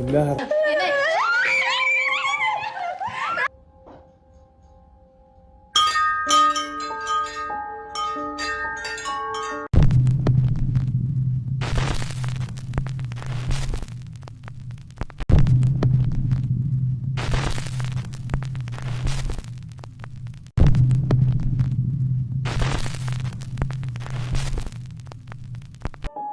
बिस्मिल्लाह।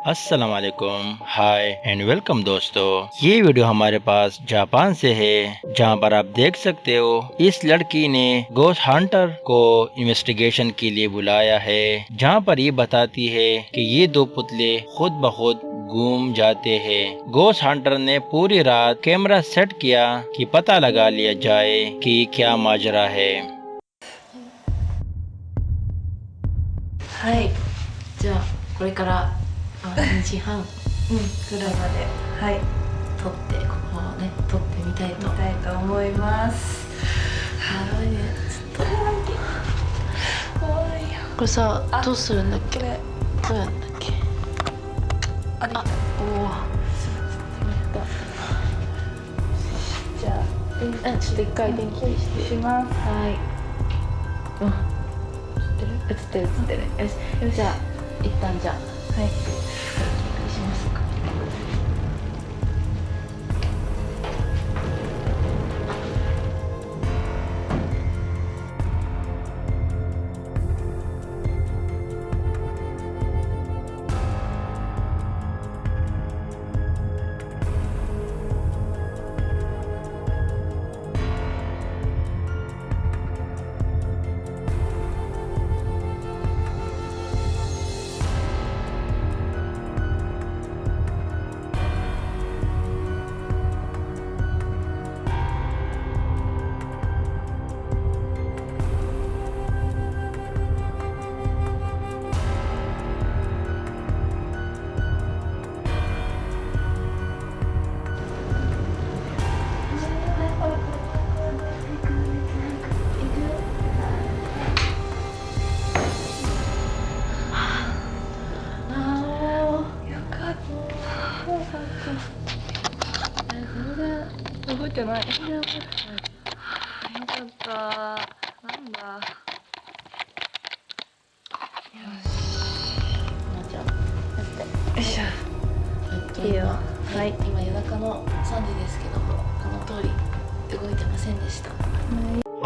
अस्सलाम वालेकुम, हाय and welcome दोस्तों। ये वीडियो हमारे पास जापान से है, जहाँ पर आप देख सकते हो इस लड़की ने गोस्ट हंटर को इन्वेस्टिगेशन के लिए बुलाया है, जहाँ पर ये बताती है कि ये दो पुतले खुद ब खुद घूम जाते हैं। गोस्ट हंटर ने पूरी रात कैमरा सेट किया कि पता लगा लिया जाए कि क्या माजरा है। はい、じゃあこれから2時半ぐらいまではい、撮ってここをね撮ってみたいと見たいと思います。やばいねちょっと怖いよ。これさあどうするんだっけこれどうやんだっけあれあおおじゃあちょっと一回電気消してします。はい映ってる映ってるよしじゃあ一旦じゃあはい。お願いしますかよかった。よかった。全然動いてない。よかった。なんだ。じゃあやってよいしょ。いいよはい今夜中の3時ですけどもこの通り動いてませんでした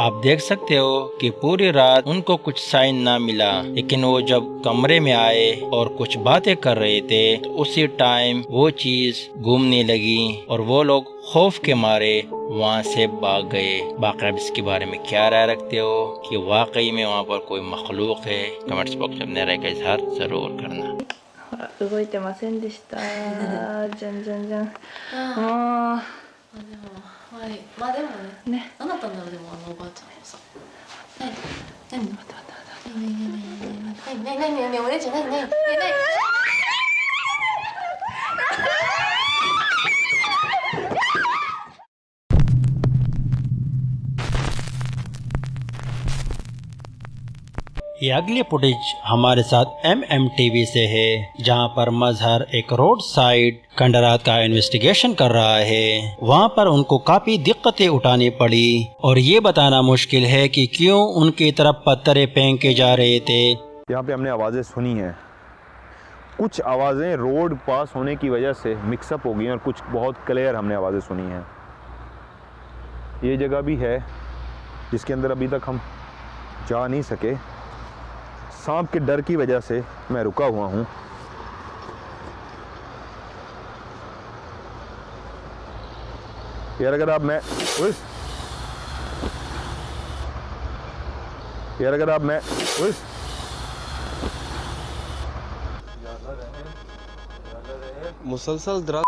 आप देख सकते हो कि पूरी रात उनको कुछ साइन ना मिला, लेकिन वो जब कमरे में आए और कुछ बातें कर रहे थे तो उसी टाइम वो चीज घूमने लगी और वो लोग खौफ के मारे वहाँ से भाग गए। बाकी आप इसके बारे में क्या राय रखते हो कि वाकई में वहाँ पर कोई मखलूक है? कमेंट्स बॉक्स में अपने राय का इजहार जरूर करना। ほら動いてませんでした。じゃんじゃんじゃん。もあでもはいまあでもねうね。何だったんだろうでもあのおばあちゃんもさ何何待って待って待って。何何何何何何何お姉ちゃん何何何何 ये अगली फुटेज हमारे साथ MMTV से है, जहां पर मजहर एक रोड साइड खंडरात का इन्वेस्टिगेशन कर रहा है। वहां पर उनको काफ़ी दिक्कतें उठानी पड़ी और ये बताना मुश्किल है कि क्यों उनकी तरफ पत्थरें फेंके जा रहे थे। यहाँ पे हमने आवाज़ें सुनी हैं, कुछ आवाज़ें रोड पास होने की वजह से मिक्सअप हो गई हैं और कुछ बहुत क्लियर हमने आवाज़ें सुनी हैं। ये जगह भी है जिसके अंदर अभी तक हम जा नहीं सके, सांप के डर की वजह से मैं रुका हुआ हूँ। यार अगर आप मैं यार अगर आप मैं मुसलसल दरख्त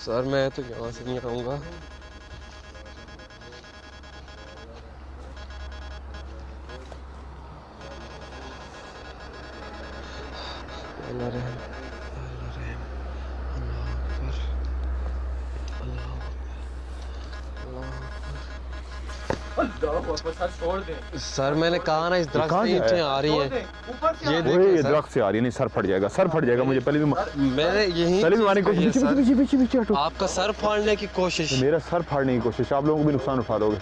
सर मैं तो यहाँ से नहीं आऊँगा। अल्लाह रहम, अल्लाह रहम, अल्लाह अकबर, अल्लाह अकबर, अल्लाह अकबर। सर मैंने कहा ना इस दरख्त से ईंटें आ रही हैं। ये ओए देखिए ये सर, दरख्त से आ रही है, नहीं सर फट जाएगा, सर फट जाएगा। मुझे पहले भी मैंने यही पहले भी मारने की कोशिश, सर, पीछे पीछे पीछे पीछे हटो। आपका सर फाड़ने की कोशिश। मेरा सर फाड़ने की कोशिश, आप लोगों को भी नुकसान उठा दोगे।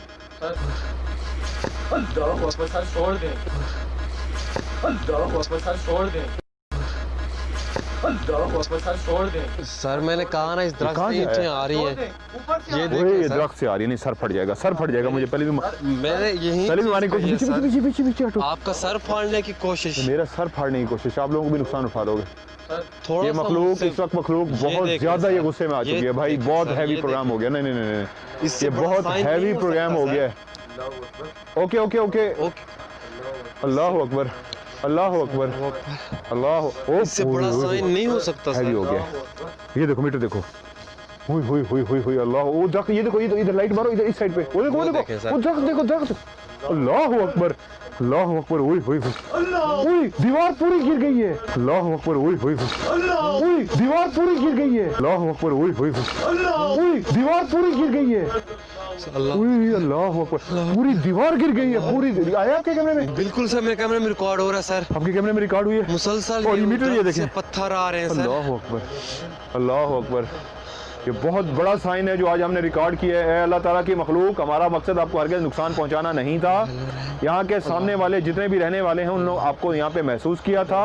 सर मैंने कहा ना इस दरख्त से ईंटें आ रही हैं। ये ओए देखिए ये सर, दरख्त से आ रही है, नहीं सर फट जाएगा, सर फट जाएगा। मुझे पहले भी मैंने यही पहले भी मारने की कोशिश, पीछे सर, पीछे पीछे पीछे हटो। आपका सर फाड़ने की कोशिश। मेरा सर फाड़ने की कोशिश, आप लोगों को भी नुकसान उठा दोगे। थोड़ा ये सा मखलूक मुझसे- इस वक्त मखलूक ये बहुत देखिए ज्यादा सर, ये गुस्से में आ ये चुकी है भाई, देखिए बहुत सर, हैवी ये प्रोग्राम हो गया। नहीं नहीं नहीं नहीं, इससे ये बड़ा बहुत फाइन हैवी नहीं हो प्रोग्राम सकता, हो गया है। ओके ओके ओके, अल्लाह अकबर, अल्लाह अकबर, अल्लाह। ओ इससे बड़ा साइन नहीं हो सकता हैवी हो सर। गया। ये देखो मीटर देखो, हुई हुई हुई हुई हुई, अल्लाह। वो दरख्त, ये देखो, इधर लाइट मारो, इधर इस साइड पे, वो देखो वो वो देखें देखो, सर। वो दरख्त देखो, दरख्त। अल्लाह अकबर, अल्लाह अकबर, हुई हुई हुई, हुई दीवार पूरी गिर गई है। अल्लाह अकबर, हुई हुई हुई, हुई दीवार पूरी गिर गई है। अल्लाह अकबर, हुई हुई हुई, हुई दीवार पूरी गिर गई है। अल्लाह, हुई अल्लाह अकबर, पूरी दीवार गिर गई है, पूरी। आया आपके कैमरे में? बिल्कुल सर, मेरे कैमरे में रिकॉर्ड हो रहा है सर। आपके कैमरे में रिकॉर्ड हुई है मुसलसल और ये मीटर ये दरख्त से देखें। पत्थर आ रहे हैं सर। अल्लाह अकबर, अल्लाह अकबर। ये बहुत बड़ा साइन है जो आज हमने रिकॉर्ड किया है। अल्लाह ताला की मखलूक, हमारा मकसद आपको हरगिज़ नुकसान पहुंचाना नहीं था। यहाँ के सामने वाले जितने भी रहने वाले हैं उन लोग आपको यहाँ पे महसूस किया था।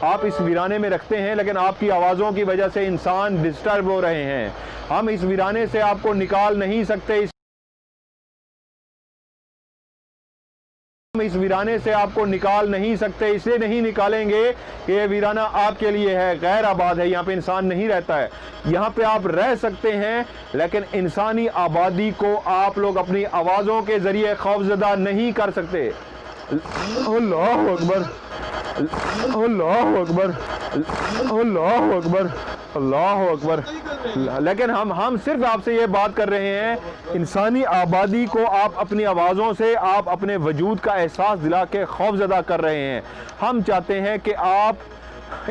आप इस वीराने में रखते हैं, लेकिन आपकी आवाज़ों की वजह से इंसान डिस्टर्ब हो रहे हैं। हम इस वीराने से आपको निकाल नहीं सकते, हम इस वीराने से आपको निकाल नहीं सकते। इसलिए नहीं निकालेंगे कि ये वीराना आपके लिए है, गैर आबाद है, यहाँ पे इंसान नहीं रहता है। यहाँ पे आप रह सकते हैं, लेकिन इंसानी आबादी को आप लोग अपनी आवाज़ों के ज़रिए खौफज़दा नहीं कर सकते। अल्लाह अकबर, अल्लाह अकबर, अल्लाह अकबर, अल्लाह अकबर। लेकिन हम सिर्फ आपसे ये बात कर रहे हैं, इंसानी आबादी को आप अपनी आवाज़ों से, आप अपने वजूद का एहसास दिला के खौफज़दा कर रहे हैं। हम चाहते हैं कि आप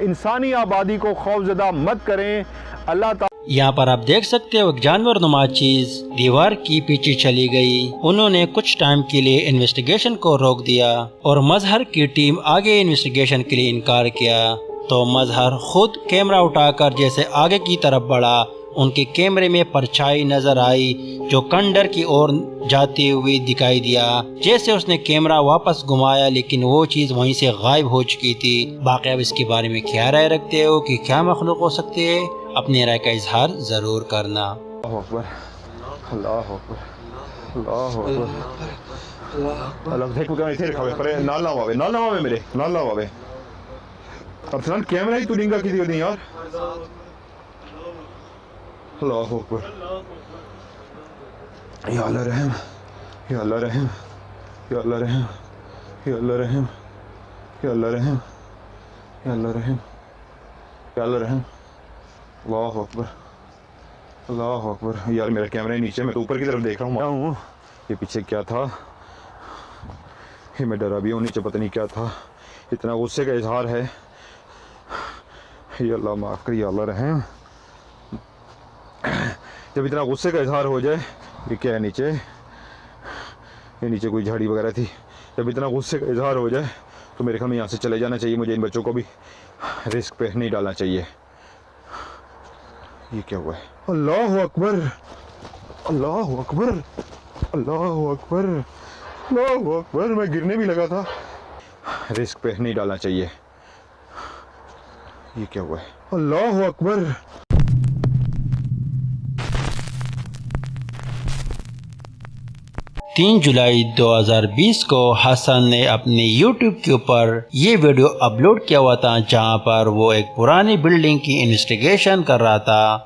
इंसानी आबादी को खौफज़दा मत करें। अल्लाह ताला यहाँ पर आप देख सकते हो एक जानवर नुमा चीज दीवार की पीछे चली गई। उन्होंने कुछ टाइम के लिए इन्वेस्टिगेशन को रोक दिया और मजहर की टीम आगे इन्वेस्टिगेशन के लिए इनकार किया। तो मजहर खुद कैमरा उठाकर जैसे आगे की तरफ बढ़ा, उनके कैमरे में परछाई नजर आई जो खंडर की ओर जाती हुई दिखाई दिया। जैसे उसने कैमरा वापस घुमाया, लेकिन वो चीज़ वहीं से गायब हो चुकी थी। बाकी अब इसके बारे में क्या राय रखते हो कि क्या मखलूक हो सकती है? अपनी राय का इजहार ज़रूर करना। अल्लाह अकबर, अल्लाह अकबर, अल्लाह अकबर। अल्लाह देख को इथे रखा हुआ पर नाल ना आवे, नाल ना आवे मेरे, नाल ना आवे। अब सन कैमरा ही तुलिंगा की दी यार। अल्लाह अकबर, या अल्लाह रहम, या अल्लाह रहम, या अल्लाह रहम, या अल्लाह रहम, या अल्लाह रहम, या अल्लाह रहम, या अल्लाह रहम। अल्लाह अकबर, अल्लाह अकबर। यार मेरा कैमरा ही नीचे, मैं तो ऊपर की तरफ देख रहा हूँ। ये पीछे क्या था? ये मैं डरा भी हूँ, नीचे पता नहीं क्या था। इतना गुस्से का इजहार है। या अल्लाह माफ़ कर, या अल्लाह रहम। जब इतना गुस्से का इजहार हो जाए, ये क्या है नीचे? ये नीचे कोई झाड़ी वगैरह थी। जब इतना गुस्से का इजहार हो जाए तो मेरे ख्याल में यहाँ से चले जाना चाहिए। मुझे इन बच्चों को भी रिस्क पे नहीं डालना चाहिए। ये क्या हुआ है? अल्लाह अकबर, अल्लाह अकबर, अल्लाह अकबर, अल्लाह अकबर। मैं गिरने भी लगा था। रिस्क पे नहीं डालना चाहिए। ये क्या हुआ है? अल्लाह अकबर। 3 जुलाई 2020 को हसन ने अपने YouTube के ऊपर ये वीडियो अपलोड किया हुआ था, जहां पर वो एक पुरानी बिल्डिंग की इन्वेस्टिगेशन कर रहा था।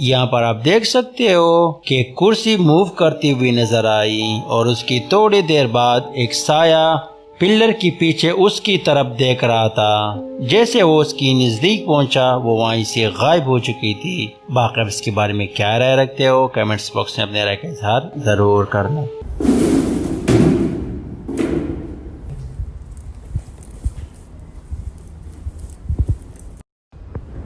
यहाँ पर आप देख सकते हो कि कुर्सी मूव करती हुई नजर आई और उसकी थोड़ी देर बाद एक साया पिलर के पीछे उसकी तरफ देख रहा था। जैसे वो उसकी नजदीक पहुंचा वो वहीं से गायब हो चुकी थी। बाकी आप इसके बारे में क्या राय रखते हो कमेंट्स बॉक्स में अपने राय का इजहार जरूर करना।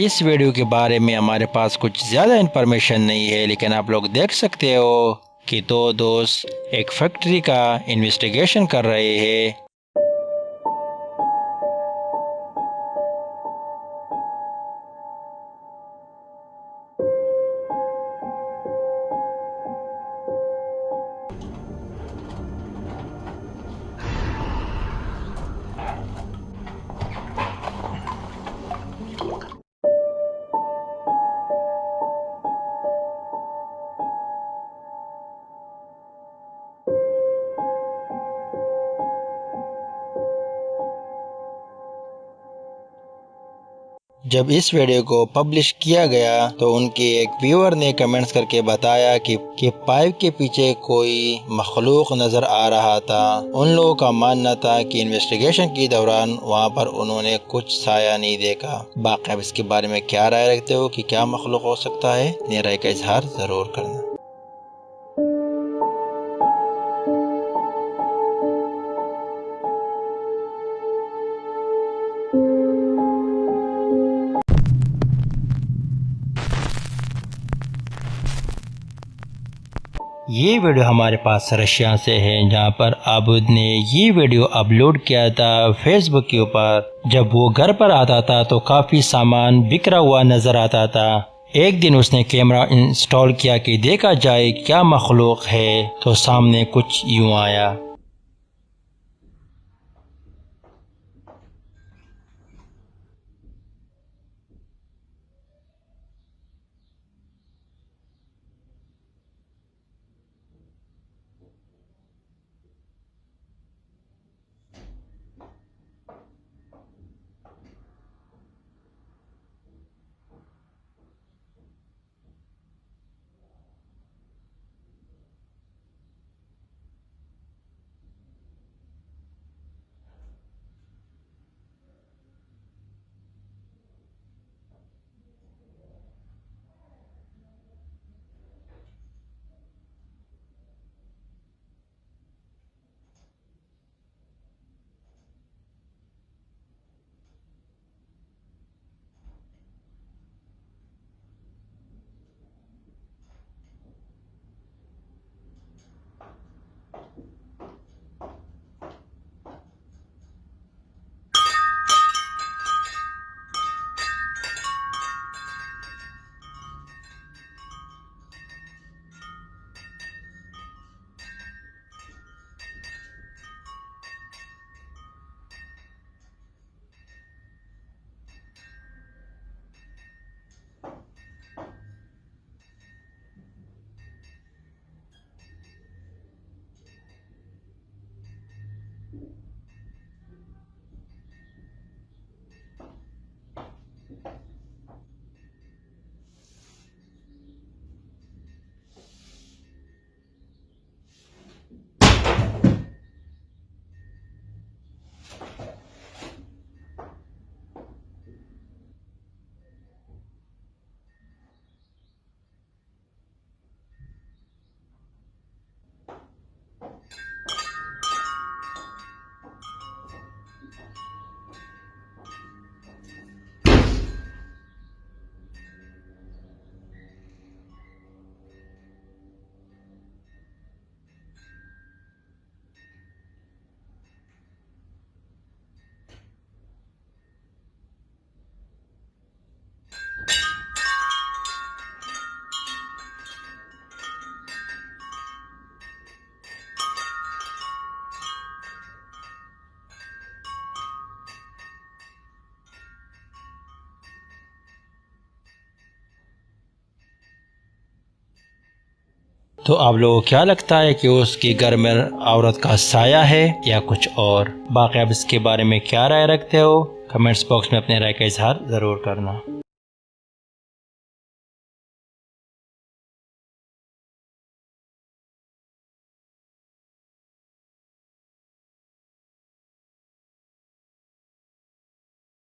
इस वीडियो के बारे में हमारे पास कुछ ज़्यादा इन्फॉर्मेशन नहीं है, लेकिन आप लोग देख सकते हो कि दो दोस्त एक फैक्ट्री का इन्वेस्टिगेशन कर रहे हैं। जब इस वीडियो को पब्लिश किया गया तो उनके एक व्यूअर ने कमेंट्स करके बताया कि पाइप के पीछे कोई मखलूक नज़र आ रहा था। उन लोगों का मानना था कि इन्वेस्टिगेशन के दौरान वहां पर उन्होंने कुछ साया नहीं देखा। बाकी अब इसके बारे में क्या राय रखते हो कि क्या मखलूक हो सकता है, अपनी राय का इजहार ज़रूर करना। ये वीडियो हमारे पास रशिया से है, जहाँ पर आबुद ने ये वीडियो अपलोड किया था फेसबुक के ऊपर। जब वो घर पर आता था तो काफ़ी सामान बिखरा हुआ नज़र आता था। एक दिन उसने कैमरा इंस्टॉल किया कि देखा जाए क्या मखलूक है, तो सामने कुछ यूँ आया। तो आप लोगों को क्या लगता है कि उसके घर में औरत का साया है या कुछ और? बाकी आप इसके बारे में क्या राय रखते हो? कमेंट्स बॉक्स में अपने राय का इजहार ज़रूर करना।